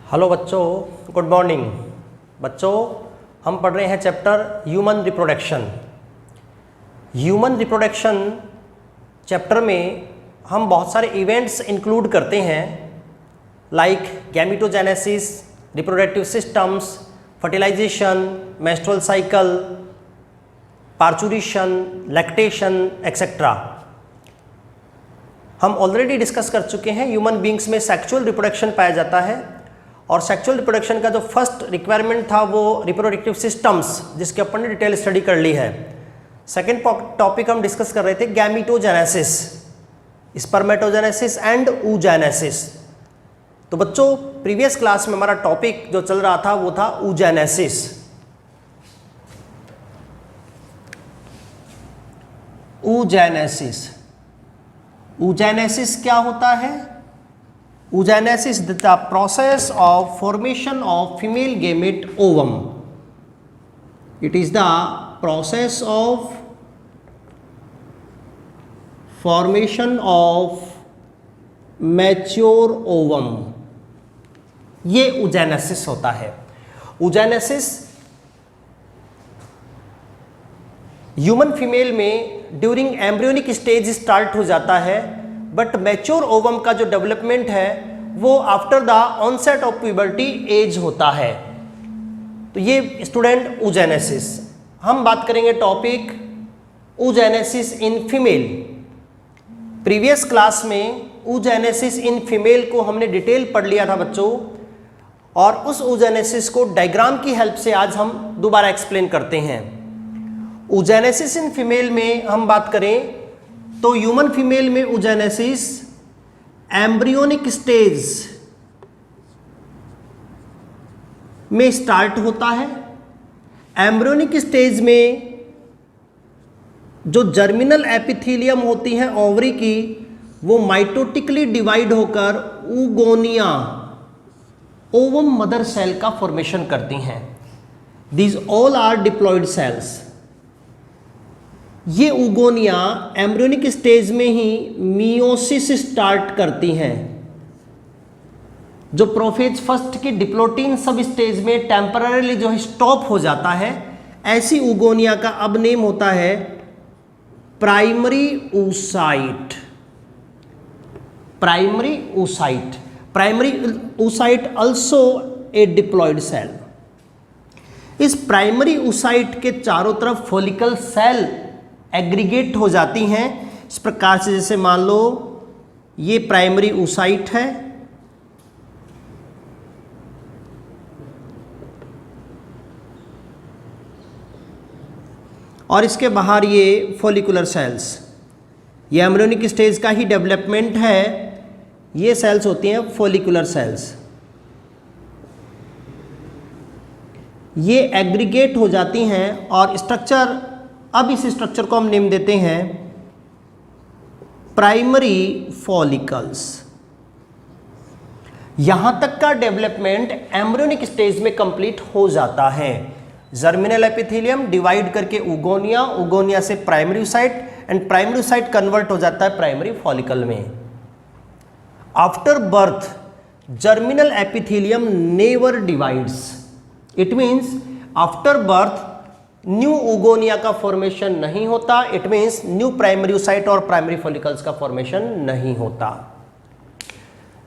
Hello बच्चों, good morning. बच्चों, हम पढ़ रहे हैं chapter human reproduction. Human reproduction chapter में हम बहुत सारे इवेंट्स इंक्लूड करते हैं like gametogenesis, reproductive systems, fertilization, menstrual cycle, parturition, lactation etcetera. हम ऑलरेडी डिस्कस कर चुके हैं ह्यूमन बींग्स में सेक्सुअल रिप्रोडक्शन पाया जाता है और सेक्सुअल रिप्रोडक्शन का जो फर्स्ट रिक्वायरमेंट था वो रिप्रोडक्टिव सिस्टम्स, जिसके अपन ने डिटेल स्टडी कर ली है। सेकेंड टॉपिक हम डिस्कस कर रहे थे गैमेटोजेनेसिस, स्पर्मेटोजेनेसिस एंड oogenesis। तो बच्चों, प्रीवियस क्लास में हमारा टॉपिक जो चल रहा था वो था oogenesis। oogenesis क्या होता है? oogenesis is the process of formation of female gamete ovum. It is the process of formation of mature ovum. ये oogenesis होता है। oogenesis ह्यूमन फीमेल में ड्यूरिंग एम्ब्रियोनिक स्टेज स्टार्ट हो जाता है, बट मैच्योर ओवम का जो डेवलपमेंट है वो after the onset of puberty age होता है। तो ये स्टूडेंट oogenesis। हम बात करेंगे topic oogenesis in female. Previous class में oogenesis इन फीमेल को हमने डिटेल पढ़ लिया था बच्चों, और उस oogenesis को डायग्राम की हेल्प से आज हम दोबारा एक्सप्लेन करते हैं। oogenesis इन फीमेल में हम बात करें तो ह्यूमन फीमेल में oogenesis एम्ब्रियोनिक स्टेज में स्टार्ट होता है। एम्ब्रियोनिक स्टेज में जो जर्मिनल एपिथेलियम होती है ओवरी की, वो माइटोटिकली डिवाइड होकर oogonia ओवम मदर सेल का फॉर्मेशन करती हैं। These all are diploid cells. ये oogonia एम्ब्रियोनिक स्टेज में ही मियोसिस स्टार्ट करती हैं, जो प्रोफेज फर्स्ट की डिप्लोटीन सब स्टेज में टेम्पररीली जो है स्टॉप हो जाता है। ऐसी oogonia का अब नेम होता है primary oocyte। Primary oocyte, primary oocyte also a diploid cell. इस प्राइमरी oocyte के चारों तरफ फॉलिकल सेल एग्रीगेट हो जाती हैं इस प्रकार से, जैसे मान लो ये प्राइमरी oocyte है, और इसके बाहर ये फॉलिकुलर सेल्स। ये एम्ब्रियोनिक स्टेज का ही डेवलपमेंट है। ये सेल्स होती हैं फॉलिकुलर सेल्स। ये एग्रीगेट हो जाती हैं और स्ट्रक्चर, अब इस स्ट्रक्चर को हम नेम देते हैं प्राइमरी फॉलिकल्स। यहां तक का डेवलपमेंट एम्ब्रियोनिक स्टेज में कंप्लीट हो जाता है। जर्मिनल एपिथेलियम डिवाइड करके oogonia, oogonia से primary oocyte, and primary oocyte convert हो जाता है प्राइमरी फॉलिकल में। After birth germinal epithelium never divides. It means after birth new oogonia का फॉर्मेशन नहीं होता। It means new primary oocyte और प्राइमरी फॉलिकल्स का फॉर्मेशन नहीं होता।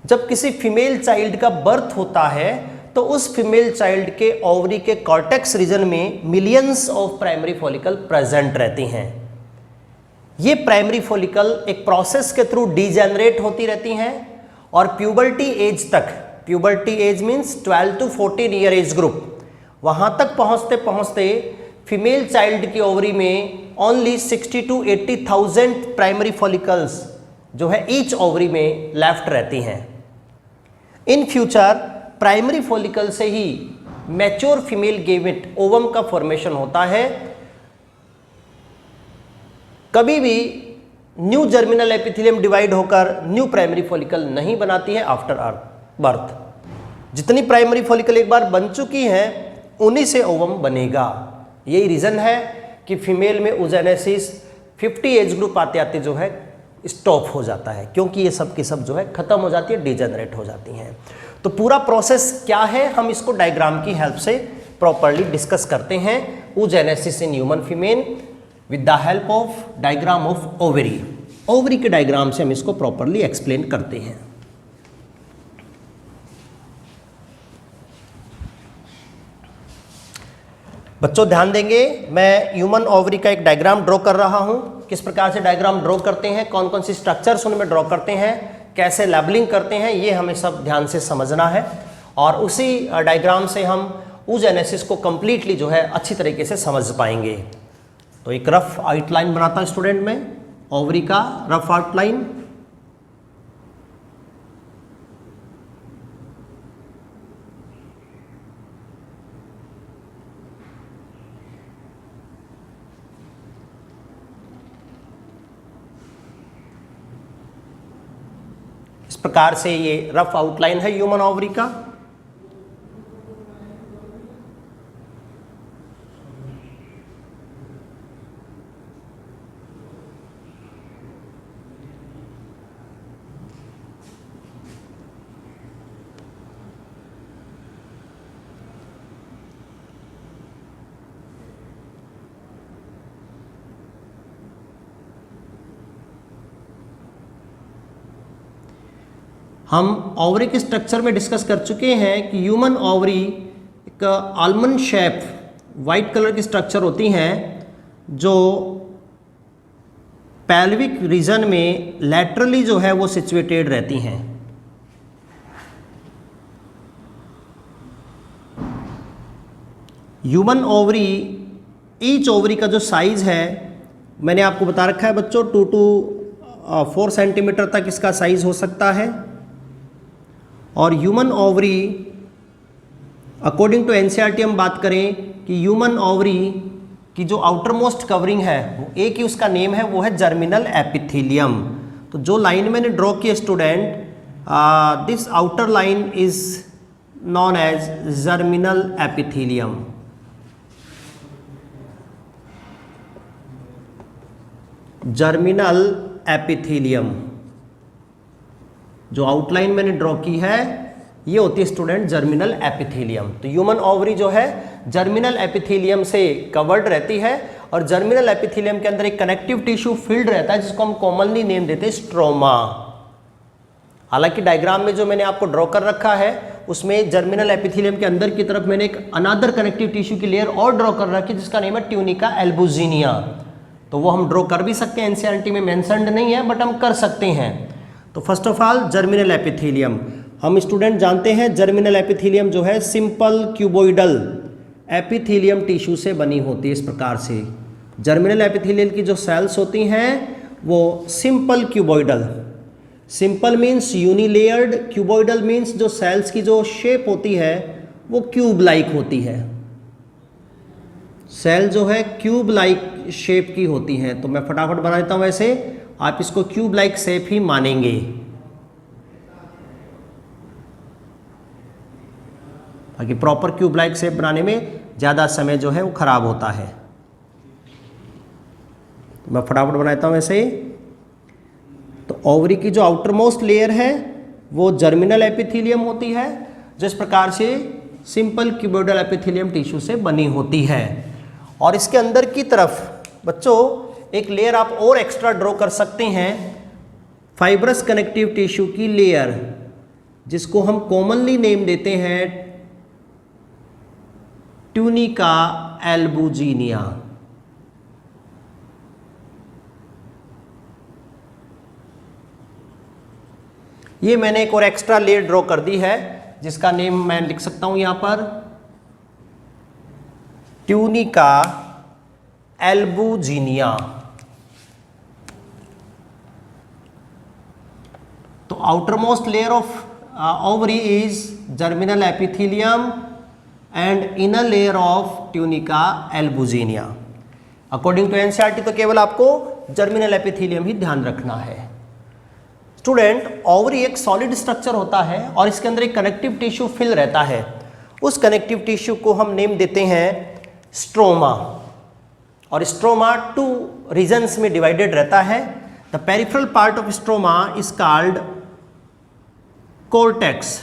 जब किसी फीमेल चाइल्ड का बर्थ होता है तो उस फीमेल चाइल्ड के ओवरी के कॉर्टेक्स रीजन में millions of primary follicle present रहती हैं। ये प्राइमरी फॉलिकल एक प्रोसेस के थ्रू डिजेनरेट होती रहती हैं और प्यूबर्टी एज तक, puberty as means 12 to 14 year age group, वहां तक पहुंचते पहुंचते फीमेल चाइल्ड की ओवरी में ओनली 60 to 80,000 प्राइमरी फॉलिकल्स जो है ईच ओवरी में लेफ्ट रहती हैं। इन फ्यूचर प्राइमरी फॉलिकल से ही मैच्योर फीमेल गेमेट ओवम का फॉर्मेशन होता है। कभी भी न्यू जर्मिनल एपिथेलियम डिवाइड होकर न्यू प्राइमरी फॉलिकल नहीं बनाती है आफ्टर बर्थ। जितनी प्राइमरी फॉलिकल एक बार बन चुकी हैं उन्हीं से ओवम बनेगा। यही रीजन है कि फीमेल में oogenesis 50 एज ग्रुप आते आते जो है स्टॉप हो जाता है, क्योंकि ये सब की सब जो है खत्म हो जाती है, डिजेनरेट हो जाती हैं। तो पूरा प्रोसेस क्या है हम इसको डायग्राम की हेल्प से प्रॉपरली डिस्कस करते हैं। oogenesis in human female with the help of diagram of ovary. Ovary के डायग्राम से हम इसको प्रॉपरली एक्सप्लेन करते हैं। बच्चों ध्यान देंगे, मैं ह्यूमन ओवरी का एक डायग्राम ड्रॉ कर रहा हूं। किस प्रकार से डायग्राम ड्रॉ करते हैं, कौन कौन सी स्ट्रक्चर्स उनमें ड्रॉ करते हैं, कैसे लेबलिंग करते हैं, ये हमें सब ध्यान से समझना है। और उसी डायग्राम से हम oogenesis को कंप्लीटली जो है अच्छी तरीके से समझ पाएंगे। तो एक रफ आउटलाइन बनाता हूं स्टूडेंट में ओवरी का रफ आउटलाइन। इस प्रकार से ये रफ आउटलाइन है ह्यूमन ओवरी का। हम ओवरी के स्ट्रक्चर में डिस्कस कर चुके हैं कि ह्यूमन ओवरी एक आलमंड शेप वाइट कलर की स्ट्रक्चर होती हैं जो पैल्विक रीजन में लैटरली जो है वो सिचुएटेड रहती हैं। ह्यूमन ओवरी, ईच ओवरी का जो साइज है मैंने आपको बता रखा है बच्चों, 2 to 4 सेंटीमीटर तक इसका साइज हो सकता है। और human ovary according to NCERT हम बात करें कि ह्यूमन ओवरी की जो आउटर मोस्ट कवरिंग है वो एक ही उसका नेम है, वो है जर्मिनल एपिथेलियम। तो जो लाइन मैंने ड्रॉ की student, this outer line is known as germinal epithelium. Germinal epithelium जो आउटलाइन मैंने ड्रॉ की है ये होती है स्टूडेंट जर्मिनल एपिथेलियम। तो ह्यूमन ओवरी जो है जर्मिनल एपिथेलियम से कवर्ड रहती है और जर्मिनल एपिथेलियम के अंदर एक कनेक्टिव टिश्यू फिल्ड रहता है जिसको हम कॉमनली नेम देते हैं स्ट्रोमा। हालांकि डायग्राम में जो मैंने आपको ड्रॉ कर रखा है उसमें जर्मिनल एपिथेलियम के अंदर की तरफ मैंने एक अनदर कनेक्टिव टिश्यू की लेयर और ड्रॉ कर रखी है जिसका नेम है ट्यूनिका एल्बुजिनिया। तो वो हम ड्रॉ कर भी सकते हैं, एनसीईआरटी में मेंशन्ड नहीं है बट हम कर सकते हैं। तो first of all germinal epithelium, हम स्टूडेंट जानते हैं जर्मिनल एपिथेलियम जो है सिंपल क्यूबोइडल एपिथेलियम टिश्यू से बनी होती है। इस प्रकार से जर्मिनल एपिथेलियल की जो सेल्स होती हैं वो simple cuboidal, simple means unilayered, cuboidal means जो सेल्स की जो शेप होती है वो क्यूब लाइक होती है। सेल जो है क्यूब लाइक शेप की होती है। तो मैं फटाफट बना देता हूं, वैसे आप इसको क्यूब लाइक शेप ही मानेंगे। बाकी प्रॉपर क्यूब लाइक शेप बनाने में ज़्यादा समय जो है वो खराब होता है। तो मैं फटाफट बनाता हूं वैसे। तो ओवरी की जो आउटर मोस्ट लेयर है वो जर्मिनल एपिथेलियम होती है जो इस प्रकार से सिंपल क्यूबोइडल एपिथेलियम टिश्यू से बनी होती है। और इसके अंदर की तरफ बच्चों एक लेयर आप और एक्स्ट्रा ड्रॉ कर सकते हैं, फाइब्रस कनेक्टिव टिश्यू की लेयर जिसको हम कॉमनली नेम देते हैं ट्यूनिका एल्बुजिनिया। ये मैंने एक और एक्स्ट्रा लेयर ड्रॉ कर दी है जिसका नेम मैं लिख सकता हूं यहां पर ट्यूनिका एल्बुजिनिया। तो outermost layer of ovary is germinal epithelium and inner layer of tunica albuginea. According to NCERT तो केवल आपको जर्मिनल एपिथेलियम ही ध्यान रखना है। स्टूडेंट ओवरी एक सॉलिड स्ट्रक्चर होता है और इसके अंदर एक कनेक्टिव टिश्यू फिल रहता है। उस कनेक्टिव टिश्यू को हम नेम देते हैं स्ट्रोमा। और स्ट्रोमा 2 रीजन्स में डिवाइडेड रहता है। The peripheral part of stroma is called cortex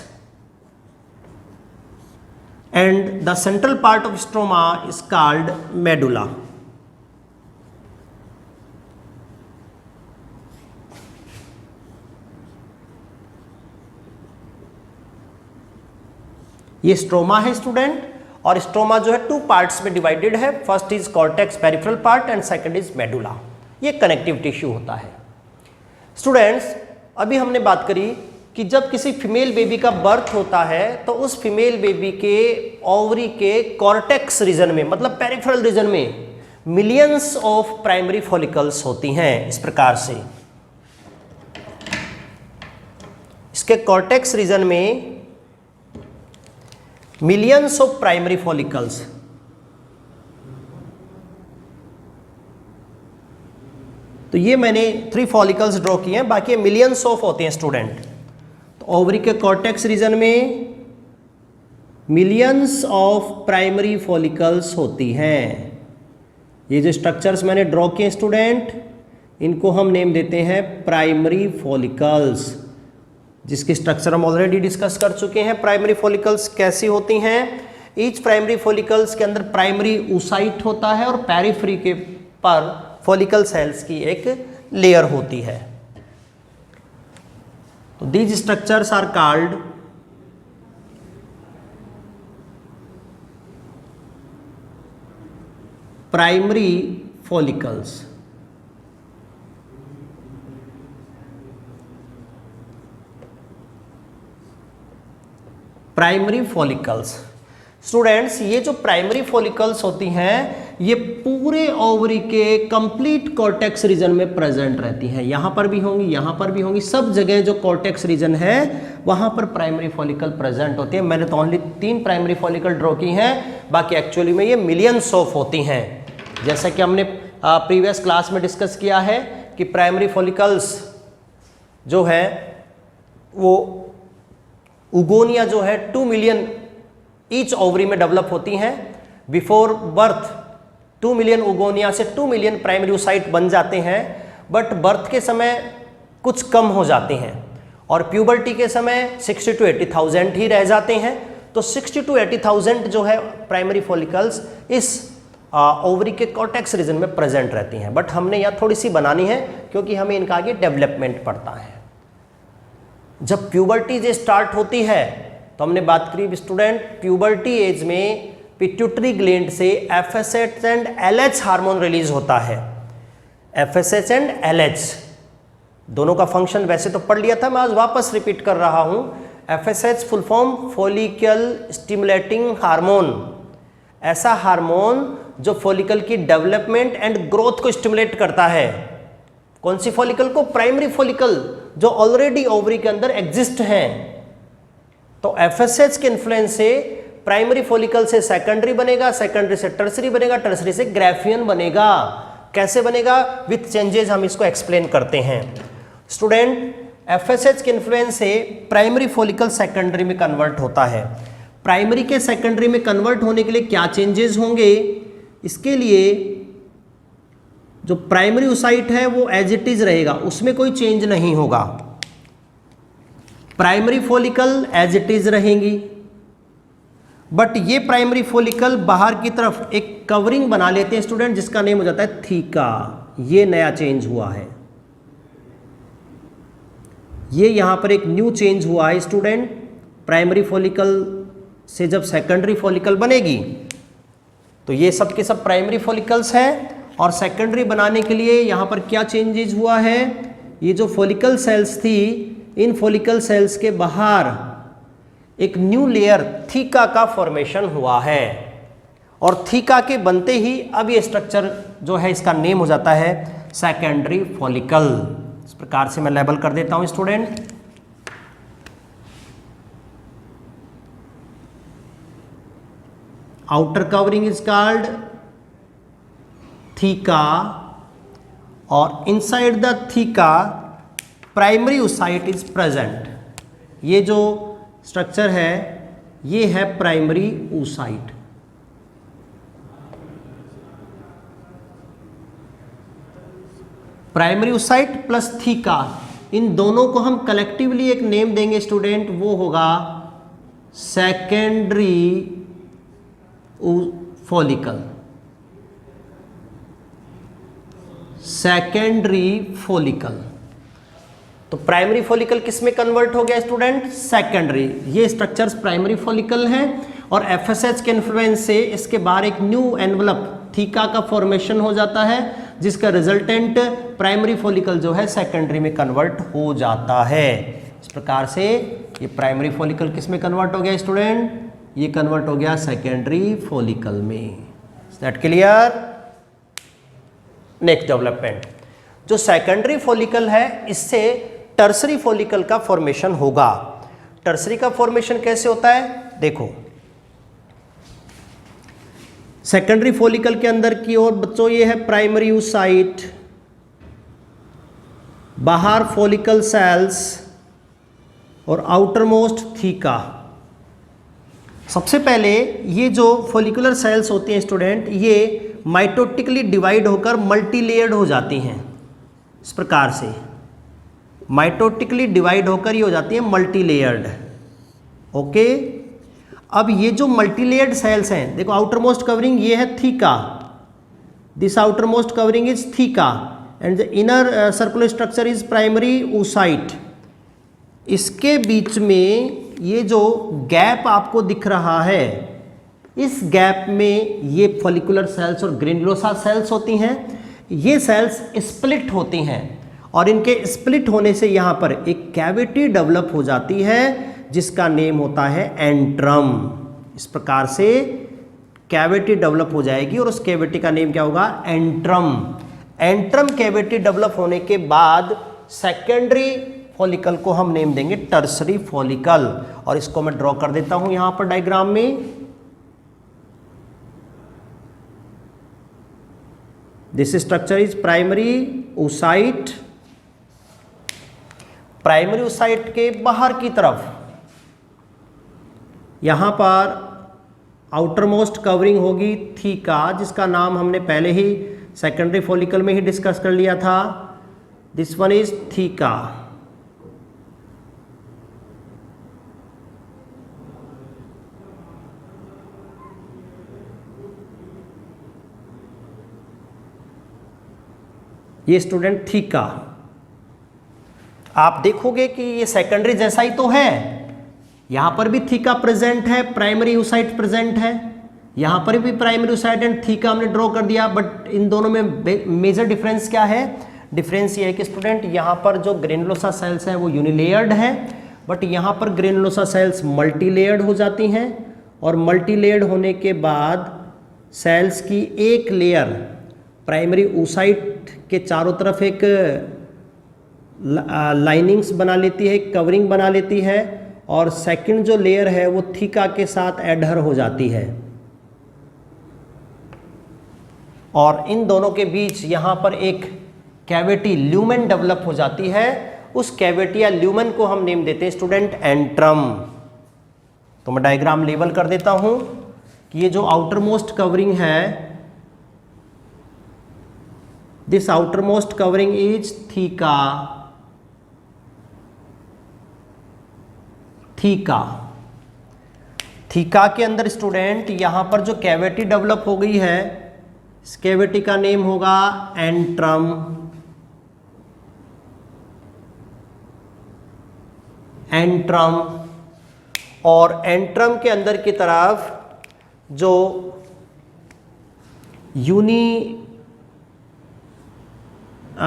and the central part of stroma is called medulla. ये स्ट्रोमा है स्टूडेंट, और स्ट्रोमा जो है 2 पार्ट्स में डिवाइडेड है। First is cortex peripheral part and second is medulla. ये connective tissue होता है। स्टूडेंट्स, अभी हमने बात करी कि जब किसी फीमेल बेबी का बर्थ होता है तो उस फीमेल बेबी के ओवरी के कॉर्टेक्स रीजन में, मतलब पेरिफेरल रीजन में मिलियंस ऑफ प्राइमरी फॉलिकल्स होती हैं। इस प्रकार से इसके कॉर्टेक्स रीजन में मिलियंस ऑफ प्राइमरी फॉलिकल्स। तो ये मैंने 3 फॉलिकल्स ड्रॉ किए हैं, बाकी मिलियंस ऑफ होते हैं स्टूडेंट। तो ओवरी के कॉर्टेक्स रीजन में मिलियंस ऑफ प्राइमरी फॉलिकल्स होती हैं। ये जो स्ट्रक्चर्स मैंने ड्रॉ किए स्टूडेंट, इनको हम नेम देते हैं प्राइमरी फॉलिकल्स, जिसकी स्ट्रक्चर हम ऑलरेडी डिस्कस कर चुके हैं। प्राइमरी फॉलिकल्स कैसी होती हैं? ईच प्राइमरी फॉलिकल्स के अंदर प्राइमरी oocyte होता है और पेरिफेरी के पर फॉलिकल सेल्स की एक लेयर होती है। तो these structures are called primary follicles. Primary follicles students, ये जो प्राइमरी फॉलिकल्स होती हैं ये पूरे ओवरी के कंप्लीट कॉर्टेक्स रीजन में प्रेजेंट रहती हैं। यहाँ पर भी होंगी, यहाँ पर भी होंगी, सब जगह जो कॉर्टेक्स रीजन है वहाँ पर प्राइमरी फॉलिकल प्रेजेंट होती है। मैंने तो ओनली 3 प्राइमरी फॉलिकल ड्रॉ की हैं, बाकी एक्चुअली में ये मिलियंस ऑफ होती हैं। जैसा कि हमने प्रीवियस क्लास में डिस्कस किया है कि प्राइमरी फॉलिकल्स जो है वो उगोनिया जो है 2 मिलियन ईच ओवरी में डेवलप होती हैं। बिफोर बर्थ 2 मिलियन उगोनिया से 2 मिलियन प्राइमरी oocyte बन जाते हैं, बट बर्थ के समय कुछ कम हो जाते हैं और प्यूबर्टी के समय 60 to 80,000 ही रह जाते हैं। तो 60 to 80,000 जो है प्राइमरी फॉलिकल्स इस ओवरी के कॉर्टेक्स रीजन में प्रेजेंट रहती हैं। बट हमने यहाँ थोड़ी सी बनानी है क्योंकि हमें इनका आगे डेवलपमेंट पड़ता है। जब प्यूबर्टी जे स्टार्ट होती है तो हमने बात करी स्टूडेंट, प्यूबर्टी एज में पिट्यूटरी ग्लैंड से FSH and LH hormone release होता है। FSH एंड LH दोनों का फंक्शन वैसे तो पढ़ लिया था, मैं आज वापस रिपीट कर रहा हूं। FSH full form follicle stimulating hormone, ऐसा हार्मोन जो फॉलिकल की डेवलपमेंट एंड ग्रोथ को स्टिमुलेट करता है। कौन सी फॉलिकल को? प्राइमरी फॉलिकल जो ऑलरेडी ओवरी के अंदर एग्जिस्ट हैं। तो FSH के इन्फ्लुएंस से प्राइमरी फॉलिकल से सेकेंडरी बनेगा, सेकेंडरी से टर्सरी बनेगा, टर्सरी से ग्राफियन बनेगा। कैसे बनेगा? विथ चेंजेस हम इसको एक्सप्लेन करते हैं। स्टूडेंट, FSH के इन्फ्लुएंस से प्राइमरी फॉलिकल सेकेंडरी में कन्वर्ट होता है। प्राइमरी के सेकेंडरी में कन्वर्ट होने के लिए क्या चेंजेस होंगे? इसके लिए जो प्राइमरी oocyte है वो एज इट इज रहेगा, उसमें कोई चेंज नहीं होगा। Primary follicle as it is रहेंगी, बट ये प्राइमरी फॉलिकल बाहर की तरफ एक कवरिंग बना लेते हैं स्टूडेंट, जिसका नेम हो जाता है थीका। ये नया चेंज हुआ है, ये यहां पर एक न्यू चेंज हुआ है स्टूडेंट। प्राइमरी फॉलिकल से जब सेकेंडरी फॉलिकल बनेगी तो ये सब के सब प्राइमरी फॉलिकल्स हैं, और सेकेंडरी बनाने के लिए यहां पर क्या चेंजेस हुआ है? ये जो फॉलिकल सेल्स थी, इन फॉलिकल सेल्स के बाहर एक न्यू लेयर थीका का फॉर्मेशन हुआ है, और थीका के बनते ही अब ये स्ट्रक्चर जो है इसका नेम हो जाता है सेकेंडरी फॉलिकल। इस प्रकार से मैं लेबल कर देता हूं student. Outer covering is called theca, और inside the theca primary oocyte is present. ये जो स्ट्रक्चर है ये है primary oocyte। Primary oocyte plus theca, इन दोनों को हम कलेक्टिवली एक नेम देंगे स्टूडेंट, वो होगा सेकेंडरी फॉलिकल, सेकेंडरी फॉलिकल। तो प्राइमरी फॉलिकल किस में कन्वर्ट हो गया स्टूडेंट? सेकेंडरी। ये स्ट्रक्चर्स प्राइमरी फॉलिकल हैं और एफएसएच के इन्फ्लुएंस से इसके बाहर एक न्यू एनवलप थीका का फॉर्मेशन हो जाता है, जिसका रिजल्टेंट प्राइमरी फॉलिकल जो है सेकेंडरी में कन्वर्ट हो जाता है। इस प्रकार से ये प्राइमरी फॉलिकल किस में कन्वर्ट हो गया स्टूडेंट? ये कन्वर्ट हो गया सेकेंडरी फॉलिकल में। Is that clear? Next development, जो सेकेंडरी फॉलिकल है इससे टर्सरी फॉलिकल का फॉर्मेशन होगा। टर्सरी का फॉर्मेशन कैसे होता है? देखो, सेकेंडरी फॉलिकल के अंदर की ओर बच्चों ये है प्राइमरी oocyte, बाहर फॉलिकल सेल्स और आउटर मोस्ट थीका। सबसे पहले ये जो फॉलिकुलर सेल्स होती हैं स्टूडेंट, ये माइटोटिकली डिवाइड होकर मल्टीलेयर्ड हो जाती हैं। इस प्रकार से माइटोटिकली डिवाइड होकर ये हो जाती है मल्टीलेयर्ड। ओके, अब ये जो मल्टीलेयर्ड सेल्स हैं, देखो आउटर मोस्ट कवरिंग ये है theca, this outer most covering is theca and the inner circular structure is primary oocyte। इसके बीच में ये जो गैप आपको दिख रहा है, इस गैप में ये फॉलिकुलर सेल्स और ग्रेन्युलोसा सेल्स होती हैं। ये सेल्स स्प्लिट होती हैं और इनके स्प्लिट होने से यहाँ पर एक कैविटी डेवलप हो जाती है जिसका नेम होता है एंट्रम। इस प्रकार से कैविटी डेवलप हो जाएगी और उस कैविटी का नेम क्या होगा? एंट्रम। एंट्रम कैविटी डेवलप होने के बाद सेकेंडरी फॉलिकल को हम नेम देंगे टर्सरी फॉलिकल, और इसको मैं ड्रॉ कर देता हूं यहां पर डायग्राम में। This structure is primary oocyte। Primary oocyte के बाहर की तरफ यहां पर आउटर मोस्ट कवरिंग होगी थीका, जिसका नाम हमने पहले ही सेकेंडरी फॉलिकल में ही डिस्कस कर लिया था। This one is theca. ये स्टूडेंट थीका, आप देखोगे कि ये सेकेंडरी जैसा ही तो है। यहां पर भी थीका प्रेजेंट है, प्राइमरी oocyte प्रेजेंट है, यहां पर भी प्राइमरी oocyte एंड थीका हमने ड्रॉ कर दिया। बट इन दोनों में मेजर डिफरेंस क्या है? डिफरेंस ये है कि स्टूडेंट यहां पर जो ग्रेन्युलोसा सेल्स हैं वो यूनिलेयर्ड है, बट यहां पर ग्रेन्युलोसा सेल्स मल्टीलेयर्ड हो जाती हैं और मल्टीलेयर्ड होने के बाद सेल्स की एक लेयर प्राइमरी oocyte के चारों तरफ एक लाइनिंग्स बना लेती है, कवरिंग बना लेती है, और सेकंड जो लेयर है वो थीका के साथ एडहर हो जाती है, और इन दोनों के बीच यहाँ पर एक कैविटी ल्यूमेन डेवलप हो जाती है। उस कैविटी या ल्यूमेन को हम नेम देते हैं स्टूडेंट एंट्रम। तो मैं डायग्राम लेबल कर देता हूँ कि ये जो आउटर मोस्ट कवरिंग है, this outer most covering is theca. Theca, theca के अंदर स्टूडेंट यहां पर जो कैविटी डेवलप हो गई है, इस कैविटी का नेम होगा एंट्रम। एंट्रम, और एंट्रम के अंदर की तरफ जो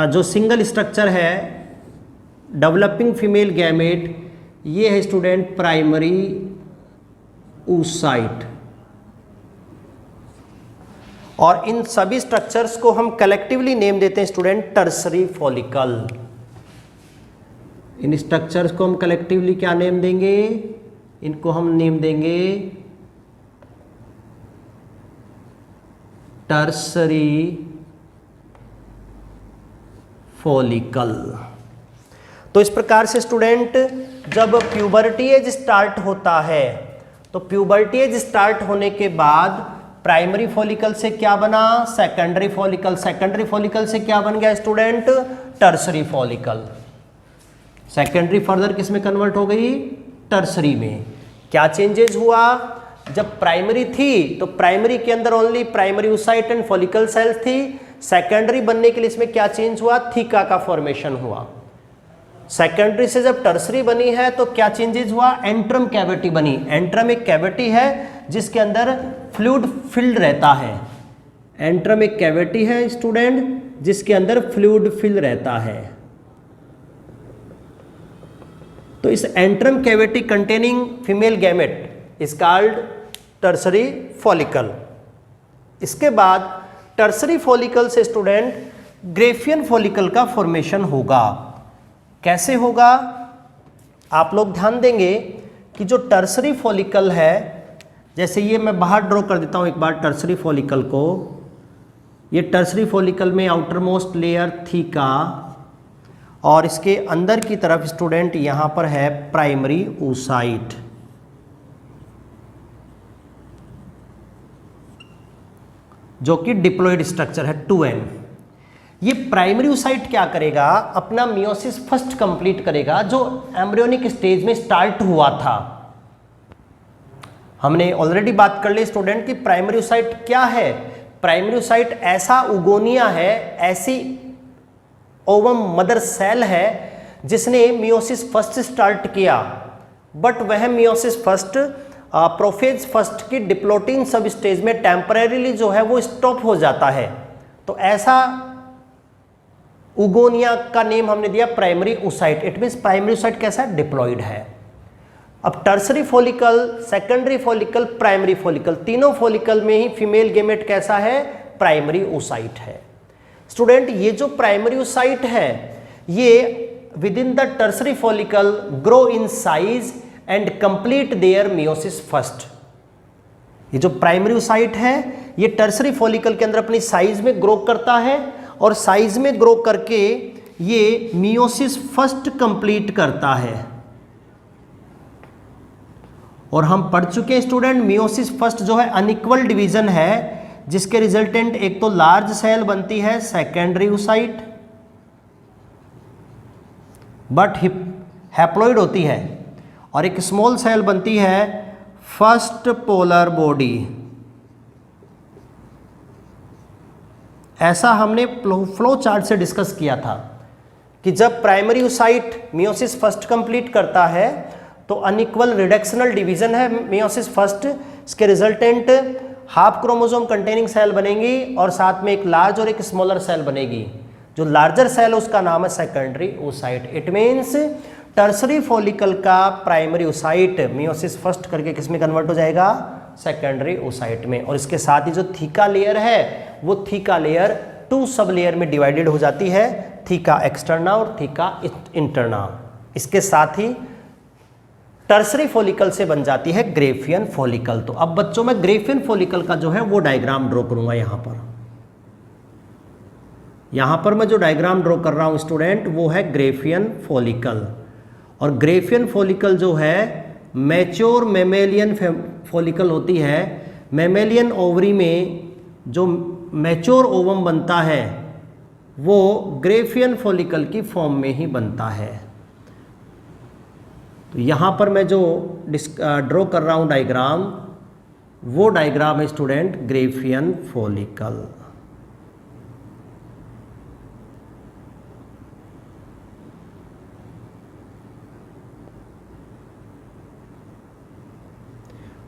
जो सिंगल स्ट्रक्चर है डेवलपिंग फीमेल गैमेट, ये है स्टूडेंट प्राइमरी oocyte। और इन सभी स्ट्रक्चर्स को हम कलेक्टिवली नेम देते हैं स्टूडेंट टर्सरी फॉलिकल। इन स्ट्रक्चर्स को हम कलेक्टिवली क्या नेम देंगे? इनको हम नेम देंगे टर्सरी फॉलिकल। तो इस प्रकार से स्टूडेंट जब प्यूबर्टी एज स्टार्ट होता है, तो प्यूबर्टी एज स्टार्ट होने के बाद प्राइमरी फॉलिकल से क्या बना? Secondary follicle. सेकेंडरी फॉलिकल से क्या बन गया student? Tertiary follicle. Secondary further किस में कन्वर्ट हो गई? टर्सरी में। क्या चेंजेस हुआ? जब प्राइमरी थी तो प्राइमरी के अंदर only primary oocyte and follicle sales थी। सेकेंडरी बनने के लिए इसमें क्या चेंज हुआ, थीका का फॉर्मेशन हुआ। सेकेंडरी से जब टर्सरी बनी है तो क्या चेंजेस हुआ, एंट्रम कैविटी बनी। एंट्रम एक कैविटी है जिसके अंदर फ्लूइड फिल्ड रहता है। एंट्रम एक कैविटी है स्टूडेंट जिसके अंदर फ्लूइड फिल रहता है। तो इस antrum cavity containing female gamete is called tertiary follicle. इसके बाद टर्सरी फॉलिकल से स्टूडेंट ग्रेफियन फॉलिकल का फॉर्मेशन होगा। कैसे होगा, आप लोग ध्यान देंगे कि जो टर्सरी फॉलिकल है, जैसे ये मैं बाहर ड्रॉ कर देता हूँ एक बार टर्सरी फॉलिकल को। ये टर्सरी फॉलिकल में आउटर मोस्ट लेयर थीका और इसके अंदर की तरफ स्टूडेंट यहाँ पर है प्राइमरी oocyte। जो कि डिप्लॉयड स्ट्रक्चर है 2n। ये प्राइमरी oocyte क्या करेगा, अपना मियोसिस फर्स्ट कंप्लीट करेगा जो एम्ब्रियोनिक स्टेज में स्टार्ट हुआ था। हमने ऑलरेडी बात कर ली स्टूडेंट कि प्राइमरी oocyte क्या है। प्राइमरी oocyte ऐसा उगोनिया है, ऐसी ओवम मदर सेल है जिसने मियोसिस फर्स्ट स्टार्ट किया, बट वह मियोसिस फर्स्ट प्रोफेज फर्स्ट की डिप्लोटिन सब स्टेज में टेम्परेरीली जो है वो स्टॉप हो जाता है। तो ऐसा उगोनिया का नेम हमने दिया primary oocyte। It means primary oocyte कैसा है, डिप्लॉयड है। अब tertiary follicle, secondary follicle, primary follicle, तीनों फॉलिकल में ही फीमेल गेमेट कैसा है, प्राइमरी oocyte है। स्टूडेंट ये जो प्राइमरी oocyte है ये with in the tertiary follicle grow in size and complete their meiosis first. ये जो प्राइमरी oocyte है ये टर्सरी फॉलिकल के अंदर अपनी साइज में ग्रो करता है और साइज में ग्रो करके ये मियोसिस फर्स्ट कंप्लीट करता है। और हम पढ़ चुके हैं स्टूडेंट मियोसिस फर्स्ट जो है अनइक्वल डिवीजन है जिसके रिजल्टेंट एक तो लार्ज सेल बनती है सेकेंडरी oocyte बट हैप्लॉइड होती है, और एक स्मॉल सेल बनती है फर्स्ट पोलर बॉडी। ऐसा हमने फ्लो चार्ट से डिस्कस किया था कि जब primary oocyte meiosis first complete करता है तो अनइक्वल रिडक्शनल डिवीजन है मियोसिस फर्स्ट। इसके resultant half chromosome containing cell बनेगी और साथ में एक लार्ज और एक स्मॉलर सेल बनेगी। जो लार्जर सेल उसका नाम है secondary oocyte। It means tertiary follicle का प्राइमरी oocyte मियोसिस फर्स्ट करके किस में कन्वर्ट हो जाएगा, सेकेंडरी oocyte में। और इसके साथ ही जो थीका लेयर है वो थीका लेयर 2 सब लेयर में डिवाइडेड हो जाती है, थीका एक्सटर्ना और थीका इंटरना। इसके साथ ही टर्सरी फॉलिकल से बन जाती है ग्रेफियन फॉलिकल। तो अब बच्चों में ग्रेफियन फॉलिकल का जो है वो डायग्राम ड्रॉ करूंगा। यहां पर मैं जो डायग्राम ड्रॉ कर रहा हूं स्टूडेंट वो है ग्रेफियन फॉलिकल। और ग्रेफियन फॉलिकल जो है मैच्योर मेमेलियन फॉलिकल होती है। मेमेलियन ओवरी में जो मैच्योर ओवम बनता है वो ग्रेफियन फॉलिकल की फॉर्म में ही बनता है। तो यहाँ पर मैं जो ड्रॉ कर रहा हूँ डायग्राम, वो डायग्राम है स्टूडेंट ग्रेफियन फॉलिकल।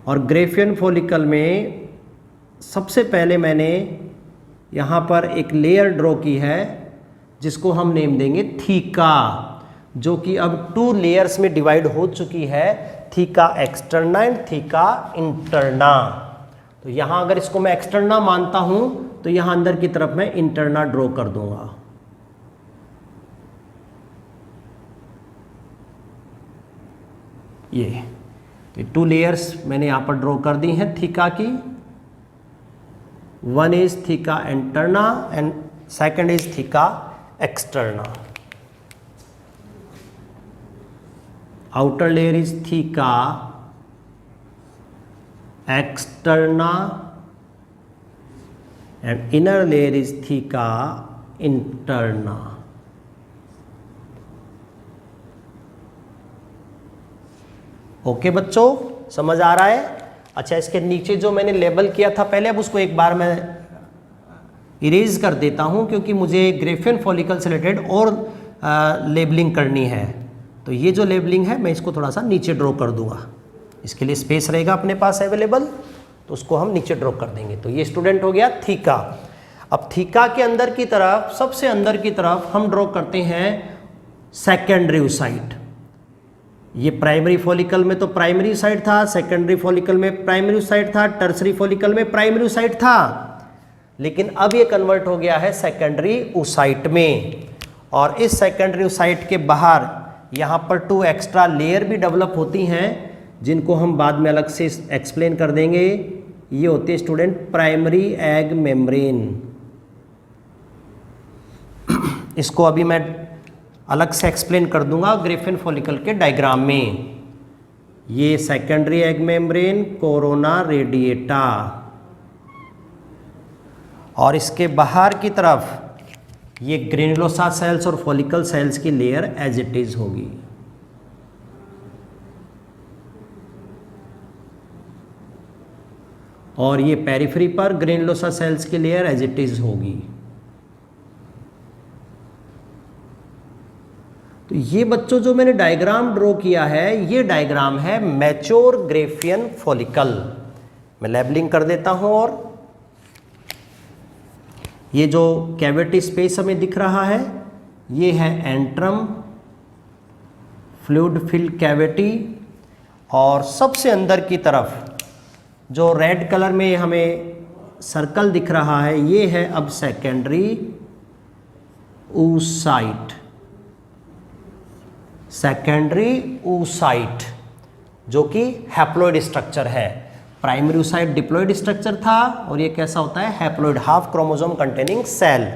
और ग्रेफियन फॉलिकल में सबसे पहले मैंने यहाँ पर एक लेयर ड्रॉ की है जिसको हम नेम देंगे थीका, जो कि अब 2 लेयर्स में डिवाइड हो चुकी है, theca externa and theca interna. तो यहाँ अगर इसको मैं एक्सटर्ना मानता हूँ तो यहाँ अंदर की तरफ मैं इंटरना ड्रॉ कर दूंगा। ये 2 लेयर्स मैंने यहाँ पर ड्रॉ कर दी हैं थीका की। One is theca interna and second is theca externa. outer layer is theca externa and inner layer is theca interna। Okay बच्चों, समझ आ रहा है? अच्छा, इसके नीचे जो मैंने लेबल किया था पहले, अब उसको एक बार मैं इरेज कर देता हूं, क्योंकि मुझे ग्रेफियन फॉलिकल से रिलेटेड और लेबलिंग करनी है। तो ये जो लेबलिंग है मैं इसको थोड़ा सा नीचे ड्रॉ कर दूंगा, इसके लिए स्पेस रहेगा अपने पास अवेलेबल, तो उसको हम नीचे ड्रॉ कर देंगे। तो ये स्टूडेंट हो गया थीका। अब थीका के अंदर की तरफ, सबसे अंदर की तरफ हम ड्रॉ करते हैं सेकेंडरी oocyte। ये प्राइमरी फॉलिकल में तो प्राइमरी oocyte था, सेकेंडरी फॉलिकल में प्राइमरी oocyte था, टर्सरी फॉलिकल में प्राइमरी oocyte था, लेकिन अब ये कन्वर्ट हो गया है सेकेंडरी oocyte में। और इस सेकेंडरी oocyte के बाहर यहाँ पर 2 एक्स्ट्रा लेयर भी डेवलप होती हैं, जिनको हम बाद में अलग से एक्सप्लेन कर देंगे। ये होती है स्टूडेंट प्राइमरी एग मेम्ब्रेन। इसको अभी मैं अलग से एक्सप्लेन कर दूंगा ग्रेफियन फॉलिकल के डायग्राम में। ये secondary egg membrane, corona radiata, और इसके बाहर की तरफ ये ग्रेनुलोसा सेल्स और फॉलिकल सेल्स की लेयर एज इट इज होगी। और ये पेरिफेरी पर ग्रेनुलोसा सेल्स की लेयर एज इट इज होगी। तो ये बच्चों जो मैंने डायग्राम ड्रॉ किया है, ये डायग्राम है मैच्योर ग्रेफियन फॉलिकल। मैं लेबलिंग कर देता हूं। और ये जो कैविटी स्पेस हमें दिख रहा है, ये है एंट्रम, फ्लूइड फिल्ड कैविटी, और सबसे अंदर की तरफ जो रेड कलर में हमें सर्कल दिख रहा है, ये है अब सेकेंडरी oocyte। सेकेंडरी oocyte जो कि हैप्लॉइड स्ट्रक्चर है। प्राइमरी oocyte डिप्लॉइड स्ट्रक्चर था, और ये कैसा होता है, haploid, half chromosome containing cell.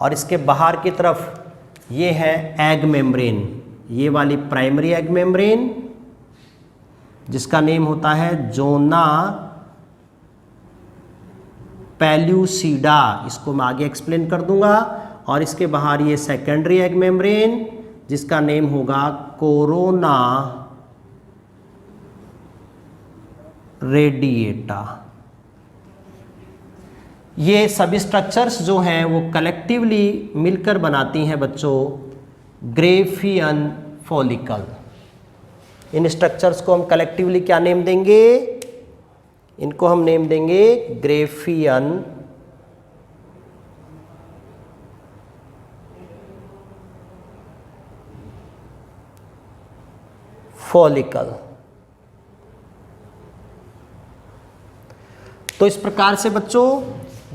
और इसके बाहर की तरफ ये है एग मेम्ब्रेन, ये वाली प्राइमरी एग मेम्ब्रेन, जिसका नेम होता है जोना पेल्यूसिडा। इसको मैं आगे एक्सप्लेन कर दूंगा। और इसके बाहर ये सेकेंडरी एग मेम्ब्रेन, जिसका नेम होगा कोरोना रेडिएटा। ये सभी स्ट्रक्चर्स जो हैं वो कलेक्टिवली मिलकर बनाती हैं बच्चों ग्रेफियन फॉलिकल। इन स्ट्रक्चर्स को हम कलेक्टिवली क्या नेम देंगे? इनको हम नेम देंगे ग्रेफियन फॉलिकल। तो इस प्रकार से बच्चों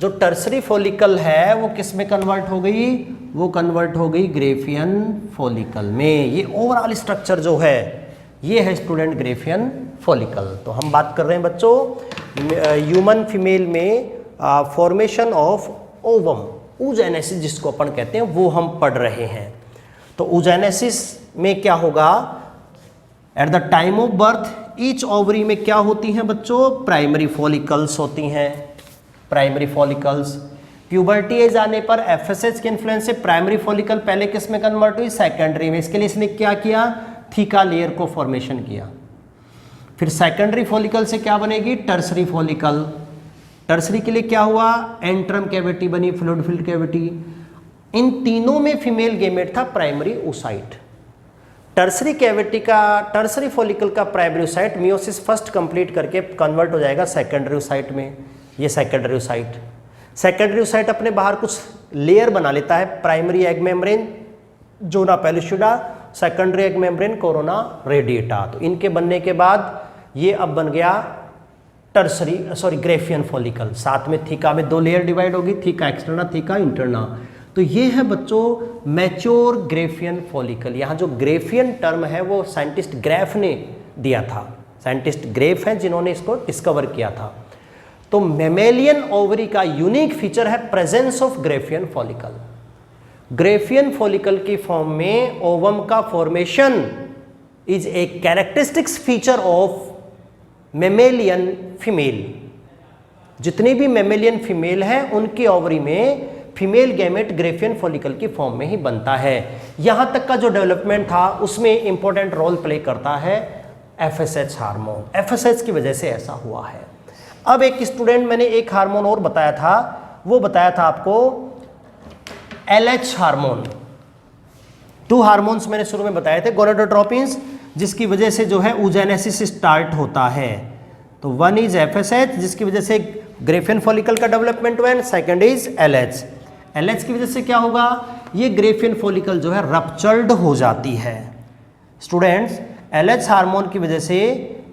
जो टर्सरी फॉलिकल है वो किस में कन्वर्ट हो गई? वो कन्वर्ट हो गई ग्रेफियन फॉलिकल में। ये ओवरऑल स्ट्रक्चर जो है ये है स्टूडेंट ग्रेफियन फॉलिकल। तो हम बात कर रहे हैं बच्चों ह्यूमन फीमेल में फॉर्मेशन ऑफ ओवम, oogenesis जिसको अपन कहते हैं, वो हम पढ़ रहे हैं। तो oogenesis में क्या होगा? At the time of birth each ovary में क्या होती हैं बच्चों? प्राइमरी फॉलिकल्स होती हैं, प्राइमरी फॉलिकल्स। प्यूबर्टी एज आने पर एफएसएच के इन्फ्लुएंस से प्राइमरी फॉलिकल पहले किस में कन्वर्ट हुई? सेकेंडरी में। इसके लिए इसने क्या किया? थीका लेयर को फॉर्मेशन किया। फिर सेकेंडरी फॉलिकल से क्या बनेगी? Tertiary follicle. टर्सरी के लिए क्या हुआ? एंट्रम कैविटी बनी, फ्लूइड फिल्ड कैविटी। इन तीनों में फीमेल गेमेट था प्राइमरी oocyte। टर्सरी कैविटी का, टर्सरी फॉलिकल का primary oocyte meiosis first complete करके कन्वर्ट हो जाएगा सेकेंडरी oocyte में। ये सेकेंडरी oocyte, सेकेंडरी oocyte अपने बाहर कुछ लेयर बना लेता है। Primary egg membrane zona pellucida, secondary egg membrane corona radiata. तो इनके बनने के बाद ये अब बन गया टर्सरी ग्रेफियन फॉलिकल। साथ में थीका में 2 लेयर डिवाइड होगी, थीका एक्सटर्ना, थीका इंटरना। तो ये है बच्चों मैच्योर ग्रेफियन फॉलिकल। यहाँ जो ग्रेफियन टर्म है वो साइंटिस्ट ग्रेफ ने दिया था। साइंटिस्ट ग्रेफ हैं जिन्होंने इसको डिस्कवर किया था। तो मेमेलियन ओवरी का यूनिक फीचर है presence of Graafian follicle. Graafian follicle की फॉर्म में ओवम का formation is a characteristics feature of mammalian female. जितनी भी मेमेलियन फीमेल हैं उनकी ओवरी में फीमेल गैमेट ग्रेफियन फॉलिकल की फॉर्म में ही बनता है। यहां तक का जो डेवलपमेंट था उसमें इंपॉर्टेंट रोल प्ले करता है FSH हार्मोन, FSH की वजह से ऐसा हुआ है। अब एक स्टूडेंट मैंने एक हार्मोन और बताया था, वो बताया था आपको LH हार्मोन। 2 हार्मोन्स मैंने शुरू में बताए थे, गोनाडोट्रोपिन्स, जिसकी वजह से जो है oogenesis स्टार्ट होता है। तो वन इज FSH जिसकी वजह से ग्रेफियन फॉलिकल का डेवलपमेंट हुआ, and second is LH। LH की वजह से क्या होगा, ये ग्रेफियन फॉलिकल जो है रप्चर्ड हो जाती है। स्टूडेंट्स, LH हार्मोन की वजह से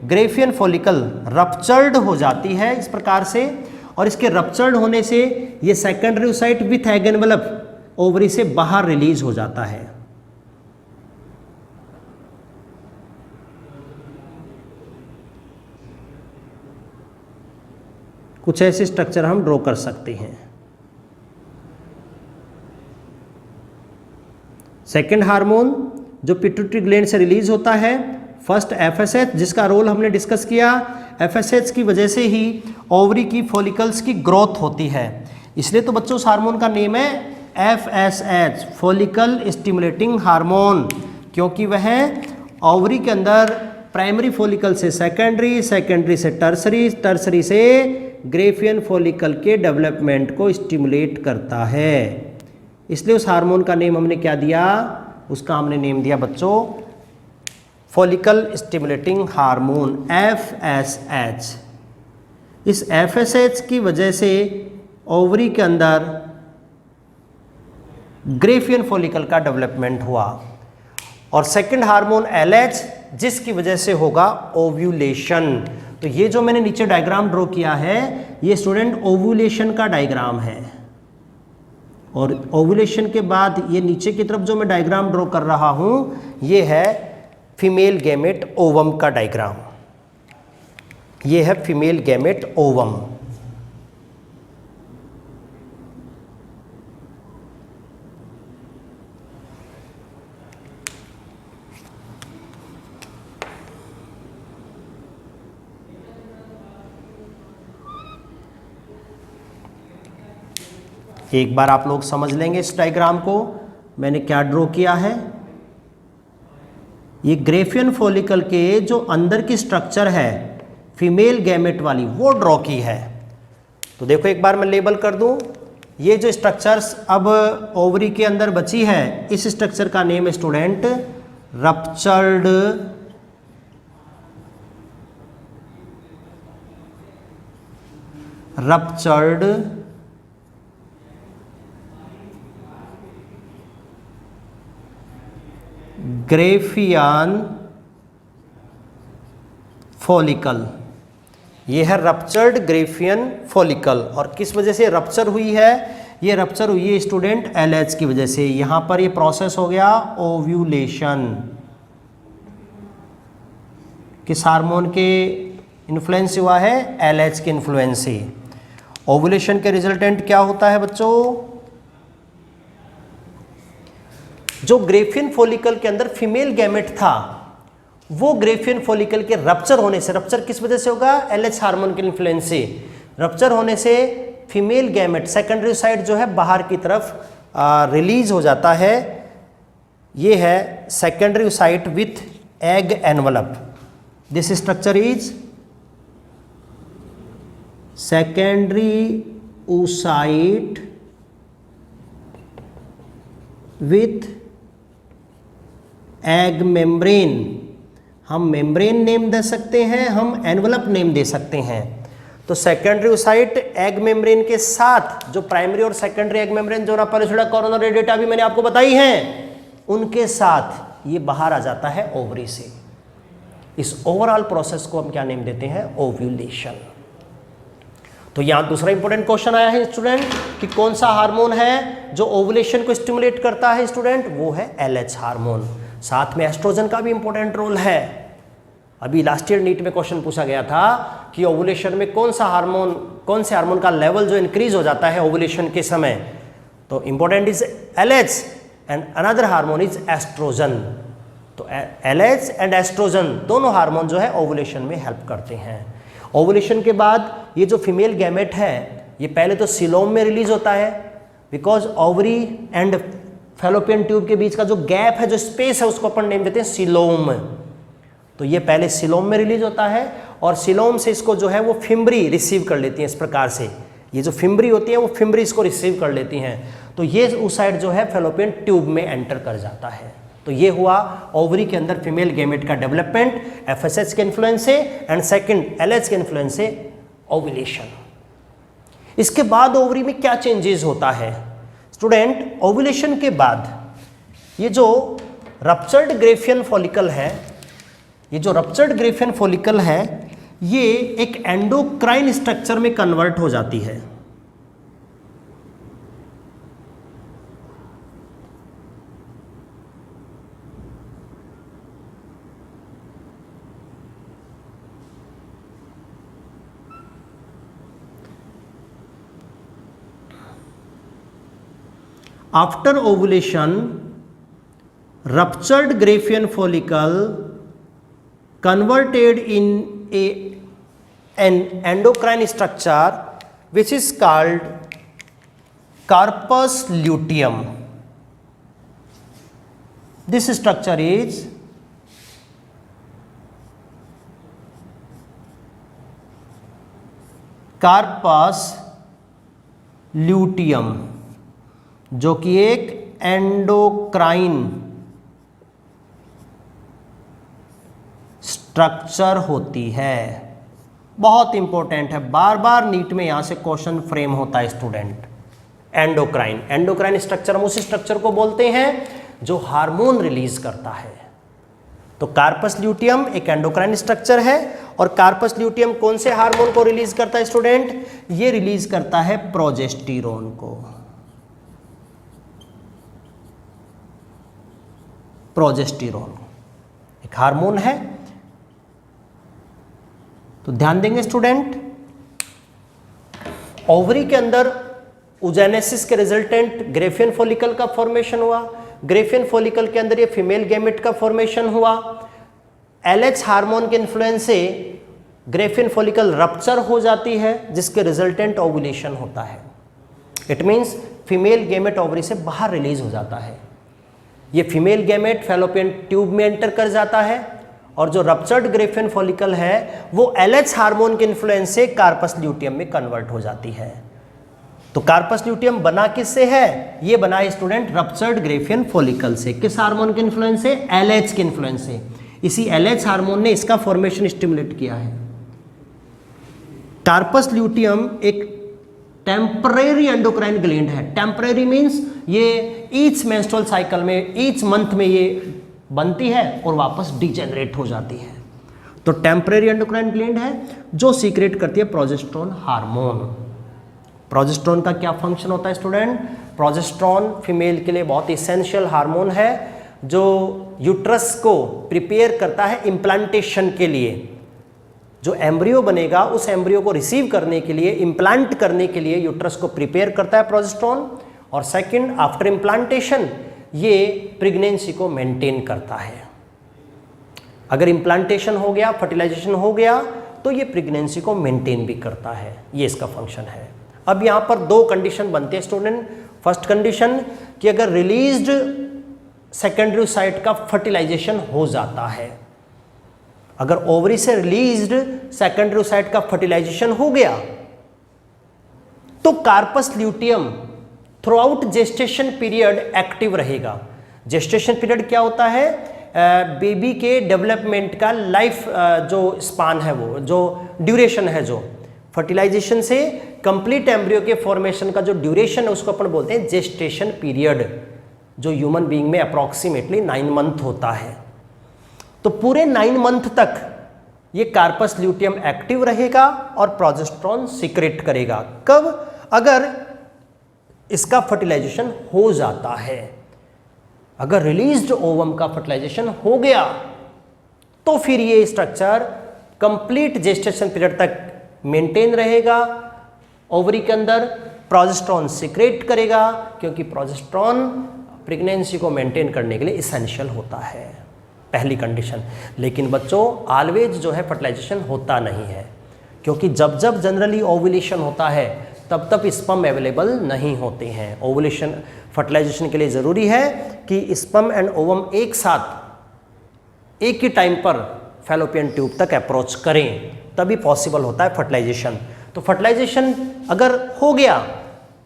ग्रेफियन फॉलिकल रप्चर्ड हो जाती है इस प्रकार से, और इसके रप्चर्ड होने से ये secondary oocyte with egg envelope ovary से बाहर रिलीज हो जाता है। कुछ ऐसे स्ट्रक्चर हम ड्रॉ कर सकते हैं। सेकेंड हार्मोन जो पिट्यूटरी ग्लैंड से रिलीज होता है, फर्स्ट FSH जिसका रोल हमने डिस्कस किया। FSH की वजह से ही ओवरी की फॉलिकल्स की ग्रोथ होती है, इसलिए तो बच्चों उस हार्मोन का नेम है FSH, फॉलिकल स्टिमुलेटिंग हार्मोन, क्योंकि वह ओवरी के अंदर प्राइमरी फॉलिकल से सेकेंडरी, सेकेंडरी से टर्सरी, टर्सरी से ग्रेफियन फॉलिकल के डेवलपमेंट को स्टिमुलेट करता है। इसलिए उस हार्मोन का नेम हमने क्या दिया, उसका हमने नेम दिया बच्चों फॉलिकल स्टिमुलेटिंग हार्मोन FSH। इस FSH की वजह से ओवरी के अंदर ग्रेफियन फॉलिकल का डेवलपमेंट हुआ, और सेकंड हार्मोन LH जिसकी वजह से होगा ओव्यूलेशन। तो ये जो मैंने नीचे डायग्राम ड्रॉ किया है, ये स्टूडेंट ओव्यूलेशन का डायग्राम है, और ओव्यूलेशन के बाद ये नीचे की तरफ जो मैं डायग्राम ड्रॉ कर रहा हूं, ये है फीमेल गैमेट ओवम का डायग्राम। ये है फीमेल गैमेट ओवम। एक बार आप लोग समझ लेंगे इस डायग्राम को, मैंने क्या ड्रॉ किया है। ये ग्रेफियन फॉलिकल के जो अंदर की स्ट्रक्चर है फीमेल गैमेट वाली, वो ड्रॉ की है। तो देखो एक बार मैं लेबल कर दूं, ये जो स्ट्रक्चर्स अब ओवरी के अंदर बची है, इस स्ट्रक्चर का नेम है स्टूडेंट रप्चर्ड ग्रेफियन फॉलिकल। ये है रप्चर्ड ग्रेफियन फॉलिकल, और किस वजह से रप्चर हुई है, ये रप्चर हुई है स्टूडेंट LH की वजह से। यहां पर ये प्रोसेस हो गया ओव्यूलेशन, किस हार्मोन के इन्फ्लुएंस हुआ है, LH के इन्फ्लुएंस से। ओव्यूलेशन के रिजल्टेंट क्या होता है बच्चों, जो ग्रेफियन फॉलिकल के अंदर फीमेल गैमेट था, वो ग्रेफियन फॉलिकल के रप्चर होने से, रप्चर किस वजह से होगा, LH हार्मोन के इन्फ्लुएंस से, रप्चर होने से फीमेल गैमेट सेकेंडरी oocyte जो है बाहर की तरफ रिलीज हो जाता है। ये है secondary oocyte with egg envelope. This structure is secondary oocyte with egg membrane. हम मेम्ब्रेन नेम दे सकते हैं, हम एनवलप नेम दे सकते हैं। तो सेकेंडरी oocyte एग मेम्ब्रेन के साथ जो प्राइमरी और सेकेंडरी एग मेम्ब्रेन जो पॉलीसिडा कोरोना रेडिएटा भी मैंने आपको बताई हैं, उनके साथ ये बाहर आ जाता है ओवरी से। इस ओवरऑल प्रोसेस को हम क्या नेम देते हैं, ओव्यूलेशन। तो यहां दूसरा इंपॉर्टेंट क्वेश्चन आया है स्टूडेंट कि कौन सा हार्मोन है जो ओवुलेशन को स्टिमुलेट करता है स्टूडेंट, वो है LH हार्मोन। साथ में एस्ट्रोजन का भी इंपॉर्टेंट रोल है। अभी लास्ट ईयर नीट में क्वेश्चन पूछा गया था कि ओवुलेशन में कौन सा हार्मोन, कौन से हार्मोन का लेवल जो इंक्रीज हो जाता है ओवुलेशन के समय। तो important is LH and another hormone is estrogen. तो LH एंड एस्ट्रोजन दोनों हार्मोन जो है ओवुलेशन में हेल्प करते हैं। ओवुलेशन के बाद ये जो फीमेल गैमेट है, ये पहले तो सीलोम में रिलीज होता है, because ovary and fallopian tube के बीच का जो गैप है, जो स्पेस है, उसको अपन नेम देते हैं सीलोम। तो ये पहले सिलोम में रिलीज होता है और सिलोम से इसको जो है वो फिम्बरी रिसीव कर लेती हैं। इस प्रकार से ये जो फिम्बरी होती है वो फिम्बरी इसको रिसीव कर लेती हैं, तो ये उस साइड जो है फैलोपियन ट्यूब में एंटर कर जाता है। तो ये हुआ ओवरी के अंदर फीमेल गैमेट का डेवलपमेंट एफएसएच के इन्फ्लुएंस से, एंड सेकंड एलएच के इन्फ्लुएंस से ओव्यूलेशन। इसके बाद ओवरी में क्या चेंजेस होता है स्टूडेंट? ओव्यूलेशन के बाद ये जो रप्चर्ड ग्रेफियन फॉलिकल है, ये जो रप्चर्ड ग्रेफियन फॉलिकल है ये एक एंडोक्राइन स्ट्रक्चर में कन्वर्ट हो जाती है। After ovulation, ruptured Graafian follicle converted in an endocrine structure which is called corpus luteum. This structure is corpus luteum, जो कि एक एंडोक्राइन स्ट्रक्चर होती है। बहुत इंपॉर्टेंट है, बार बार नीट में यहां से क्वेश्चन फ्रेम होता है स्टूडेंट। एंडोक्राइन स्ट्रक्चर हम उस स्ट्रक्चर को बोलते हैं जो हार्मोन रिलीज करता है। तो कार्पस ल्यूटियम एक एंडोक्राइन स्ट्रक्चर है, और कार्पस ल्यूटियम कौन से हार्मोन को रिलीज करता है स्टूडेंट? ये रिलीज करता है प्रोजेस्टेरोन को। प्रोजेस्टेरोन एक हार्मोन है, तो ध्यान देंगे स्टूडेंट। ओवरी के अंदर ओजेनेसिस के रिजल्टेंट ग्रेफियन फॉलिकल का फॉर्मेशन हुआ। ग्रेफियन फॉलिकल के अंदर ये फीमेल गैमेट का फॉर्मेशन हुआ। एलएच हार्मोन के इन्फ्लुएंस से ग्रेफियन फॉलिकल रप्चर हो जाती है, जिसके रिजल्टेंट ओवुलेशन होता है। It means female gamete ovary से बाहर रिलीज हो जाता है। ये फीमेल गैमेट फैलोपियन ट्यूब में एंटर कर जाता है, और जो रप्चर्ड ग्रेफियन फॉलिकल है वो एलएच हार्मोन के इन्फ्लुएंस से कार्पस ल्यूटियम में कन्वर्ट हो जाती है। तो कार्पस ल्यूटियम बना किससे है? ये बना है स्टूडेंट रप्चर्ड ग्रेफियन फॉलिकल से। किस हार्मोन के इन्फ्लुएंस से? एलएच के इन्फ्लुएंस से। इसी एलएच हार्मोन ने इसका फॉर्मेशन स्टिमुलेट किया है। कार्पस ल्यूटियम एक टेम्परेरी एंडोक्राइन ग्लैंड है। टेम्परेरी मींस ये ईच मेंस्ट्रुअल साइकिल में, ईच मंथ में ये बनती है और वापस डिजेनरेट हो जाती है। तो टेम्परेरी एंडोक्राइन ग्लैंड है जो सीक्रेट करती है प्रोजेस्टेरोन हार्मोन। प्रोजेस्टेरोन का क्या फंक्शन होता है स्टूडेंट? प्रोजेस्टेरोन फीमेल के लिए बहुत इसेंशियल हार्मोन है, जो यूट्रस को प्रिपेयर करता है इम्प्लांटेशन के लिए। जो एम्ब्रियो बनेगा उस एम्ब्रियो को रिसीव करने के लिए, इम्प्लांट करने के लिए यूट्रस को प्रिपेयर करता है प्रोजेस्टेरोन। और सेकंड, आफ्टर इम्प्लांटेशन ये प्रेगनेंसी को मेंटेन करता है। अगर इम्प्लांटेशन हो गया, फर्टिलाइजेशन हो गया, तो ये प्रेगनेंसी को मेंटेन भी करता है। ये इसका फंक्शन है। अब यहाँ पर दो कंडीशन बनते हैं स्टूडेंट। फर्स्ट कंडीशन कि अगर रिलीज्ड सेकेंडरी साइट का फर्टिलाइजेशन हो जाता है, अगर ओवरी से रिलीज्ड सेकेंडरी साइट का फर्टिलाइजेशन हो गया, तो corpus luteum throughout gestation period active रहेगा। जेस्टेशन पीरियड क्या होता है? बेबी के डेवलपमेंट का लाइफ जो स्पान है, वो जो ड्यूरेशन है, जो फर्टिलाइजेशन से कंप्लीट एम्ब्रियो के फॉर्मेशन का जो ड्यूरेशन है उसको अपन बोलते हैं जेस्टेशन पीरियड, जो ह्यूमन बीइंग में अप्रॉक्सीमेटली 9 मंथ होता है। तो पूरे 9 मंथ तक ये कार्पस ल्यूटियम एक्टिव रहेगा और प्रोजेस्टेरोन सीक्रेट करेगा। कब? अगर इसका फर्टिलाइजेशन हो जाता है। अगर रिलीज्ड ओवम का फर्टिलाइजेशन हो गया तो फिर ये स्ट्रक्चर कंप्लीट जेस्टेशन पीरियड तक मेंटेन रहेगा। ओवरी के अंदर प्रोजेस्टेरोन सीक्रेट करेगा, क्योंकि प्रोजेस्टेरोन प्रेगनेंसी को मेंटेन करने के लिए इसेंशियल होता है, पहली कंडीशन। लेकिन बच्चों ऑलवेज जो है फर्टिलाइजेशन होता नहीं है, क्योंकि जब जब जनरली ओव्यूलेशन होता है तब तब स्पर्म अवेलेबल नहीं होते हैं। ओव्यूलेशन फर्टिलाइजेशन के लिए ज़रूरी है कि स्पर्म एंड ओवम एक साथ एक ही टाइम पर फैलोपियन ट्यूब तक अप्रोच करें, तभी पॉसिबल होता है फर्टिलाइजेशन। तो फर्टिलाइजेशन अगर हो गया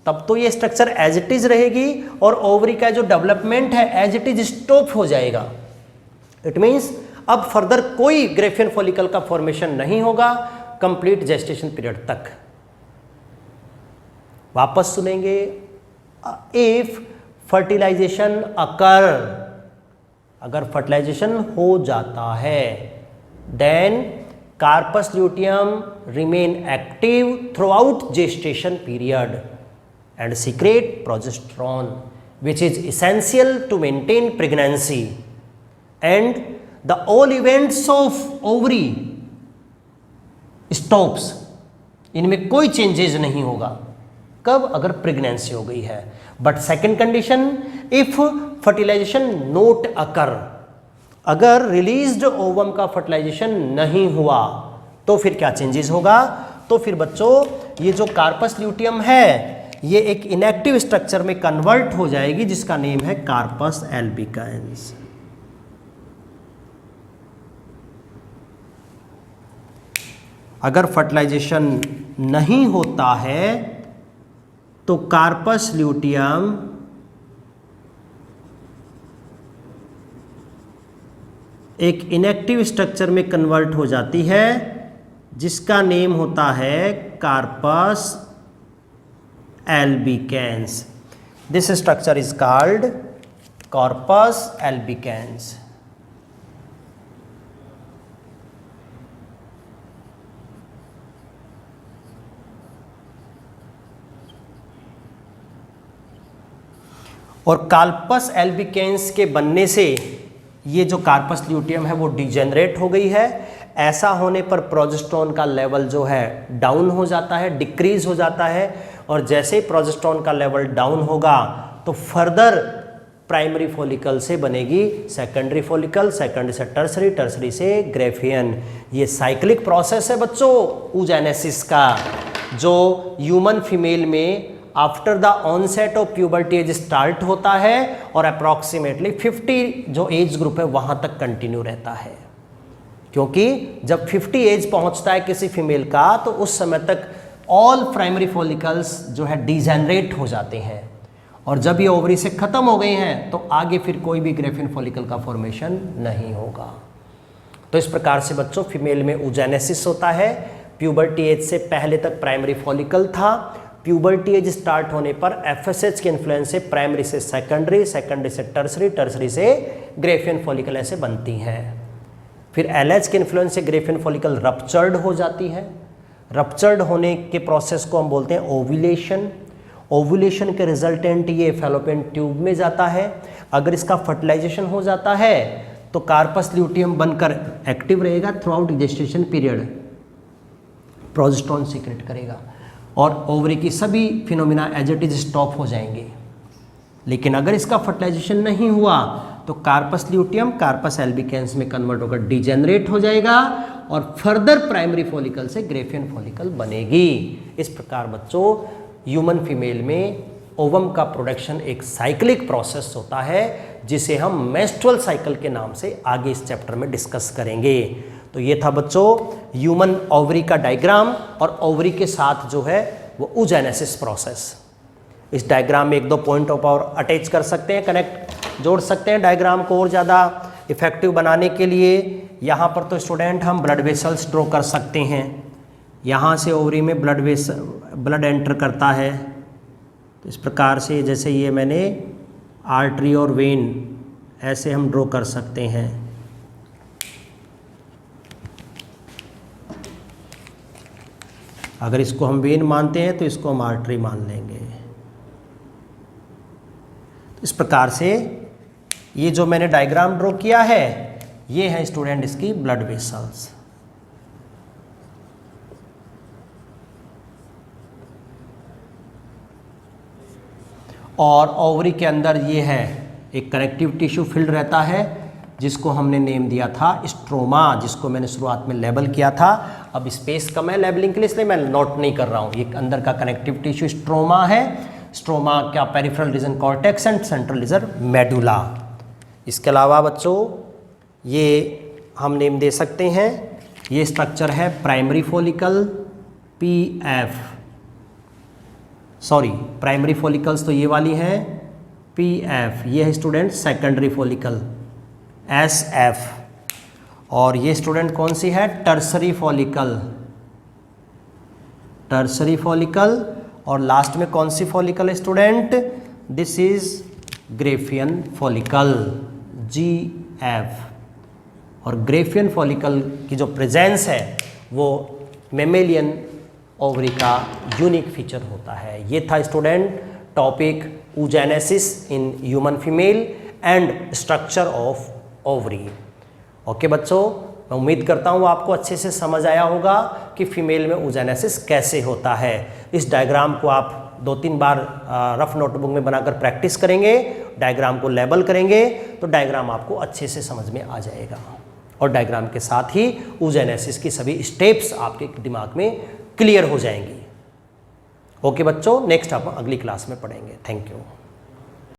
तब तो ये स्ट्रक्चर एज इट इज रहेगी और ओवरी का जो डेवलपमेंट है एज इट इज स्टॉप हो जाएगा। इट मीन्स अब फर्दर कोई ग्रेफियन फॉलिकल का फॉर्मेशन नहीं होगा कंप्लीट जेस्टेशन पीरियड तक। वापस सुनेंगे, इफ फर्टिलाइजेशन अकर, अगर फर्टिलाइजेशन हो जाता है, then corpus luteum remain active throughout gestation period and secrete progesterone which is essential to maintain pregnancy, and the all events of ovary stops, इनमें कोई changes नहीं होगा। कब? अगर प्रेगनेंसी हो गई है। But second condition, if fertilization not occur, अगर रिलीज्ड ओवम का फर्टिलाइजेशन नहीं हुआ तो फिर क्या चेंजेस होगा? तो फिर बच्चों ये जो कार्पस ल्यूटियम है ये एक इनएक्टिव स्ट्रक्चर में कन्वर्ट हो जाएगी जिसका नेम है कार्पस एल्बिकाइंस। अगर फर्टिलाइजेशन नहीं होता है तो कार्पस ल्यूटियम एक इनएक्टिव स्ट्रक्चर में कन्वर्ट हो जाती है जिसका नेम होता है corpus albicans. This structure is called corpus albicans. और कार्पस एल्बिकेंस के बनने से ये जो कार्पस ल्यूटियम है वो डिजेनरेट हो गई है। ऐसा होने पर प्रोजेस्टेरोन का लेवल जो है डाउन हो जाता है, डिक्रीज हो जाता है, और जैसे ही प्रोजेस्टेरोन का लेवल डाउन होगा तो फर्दर प्राइमरी फॉलिकल से बनेगी सेकेंडरी फॉलिकल, सेकेंडरी से टर्सरी, टर्सरी से ग्रेफियन। ये साइक्लिक प्रोसेस है बच्चों oogenesis का, जो ह्यूमन फीमेल में after the onset of puberty age start होता है और अप्रॉक्सीमेटली 50 जो एज ग्रुप है वहाँ तक कंटिन्यू रहता है। क्योंकि जब 50 एज पहुँचता है किसी फीमेल का तो उस समय तक ऑल प्राइमरी फॉलिकल्स जो है डिजेनरेट हो जाते हैं, और जब ये ओवरी से ख़त्म हो गए हैं तो आगे फिर कोई भी ग्रेफियन फॉलिकल का फॉर्मेशन नहीं होगा। तो इस प्रकार से बच्चों फीमेल में oogenesis होता है। प्यूबर्टी एज से पहले तक प्राइमरी फॉलिकल था, प्यूबर्टी एज स्टार्ट होने पर FSH के इन्फ्लुएंस से प्राइमरी से सेकेंडरी, सेकेंडरी से टर्सरी, टर्सरी से ग्रेफियन फॉलिकल ऐसे बनती हैं। फिर LH के इन्फ्लुएंस से ग्रेफियन फॉलिकल रप्चर्ड हो जाती है। रप्चर्ड होने के प्रोसेस को हम बोलते हैं ओव्यूलेशन। ओव्यूलेशन के रिजल्टेंट ये फैलोपियन ट्यूब में जाता है। अगर इसका फर्टिलाइजेशन हो जाता है तो कार्पस ल्यूटियम बनकर एक्टिव रहेगा throughout gestation period, progesterone secrete करेगा और ओवरी की सभी phenomena as it is stop हो जाएंगे। लेकिन अगर इसका फर्टिलाइजेशन नहीं हुआ तो कार्पस ल्यूटियम कार्पस एल्बिकेंस में कन्वर्ट होकर डिजेनरेट हो जाएगा और फर्दर प्राइमरी फॉलिकल से ग्रेफियन फॉलिकल बनेगी। इस प्रकार बच्चों ह्यूमन फीमेल में ओवम का प्रोडक्शन एक साइक्लिक प्रोसेस होता है जिसे हम मेंस्ट्रुअल साइकिल के नाम से आगे इस चैप्टर में डिस्कस करेंगे। तो ये था बच्चों ह्यूमन ओवरी का डायग्राम और ओवरी के साथ जो है वो oogenesis प्रोसेस। इस डायग्राम में एक दो पॉइंट ऑफ और अटैच कर सकते हैं, कनेक्ट जोड़ सकते हैं डायग्राम को और ज़्यादा इफेक्टिव बनाने के लिए। यहाँ पर तो स्टूडेंट हम ब्लड वेसल्स ड्रॉ कर सकते हैं। यहाँ से ओवरी में ब्लड एंटर करता है तो इस प्रकार से जैसे ये मैंने आर्टरी और वेन ऐसे हम ड्रॉ कर सकते हैं। अगर इसको हम वेन मानते हैं तो इसको हम आर्टरी मान लेंगे। इस प्रकार से ये जो मैंने डायग्राम ड्रॉ किया है ये है स्टूडेंट इसकी ब्लड वेसल्स। और ओवरी के अंदर ये है एक कनेक्टिव टिश्यू फिल्ड रहता है जिसको हमने नेम दिया था स्ट्रोमा, जिसको मैंने शुरुआत में लेबल किया था। अब स्पेस कम है लेबलिंग के लिए इसलिए मैं नोट नहीं कर रहा हूँ। ये अंदर का कनेक्टिव टिश्यू स्ट्रोमा है। स्ट्रोमा क्या peripheral region cortex and central region medulla. इसके अलावा बच्चों ये हम नेम दे सकते हैं। ये स्ट्रक्चर है primary follicle PF, sorry primary follicles तो ये वाली है PF, ये है स्टूडेंट सेकेंडरी फॉलिकल SF, और ये स्टूडेंट कौन सी है टर्सरी फॉलिकल, टर्सरी फॉलिकल, और लास्ट में कौन सी फॉलिकल है student, this is Graafian follicle GF। और ग्रेफियन फॉलिकल की जो प्रेजेंस है वो मेमेलियन ओवरी का यूनिक फीचर होता है। ये था student topic oogenesis in human female and structure of ovary. Okay बच्चों, मैं उम्मीद करता हूँ आपको अच्छे से समझ आया होगा कि फीमेल में oogenesis कैसे होता है। इस डायग्राम को आप 2-3 बार रफ नोटबुक में बनाकर प्रैक्टिस करेंगे, डायग्राम को लेबल करेंगे तो डायग्राम आपको अच्छे से समझ में आ जाएगा, और डायग्राम के साथ ही oogenesis की सभी स्टेप्स आपके दिमाग में क्लियर हो जाएंगी। ओके बच्चों, नेक्स्ट आप अगली क्लास में पढ़ेंगे। Thank you.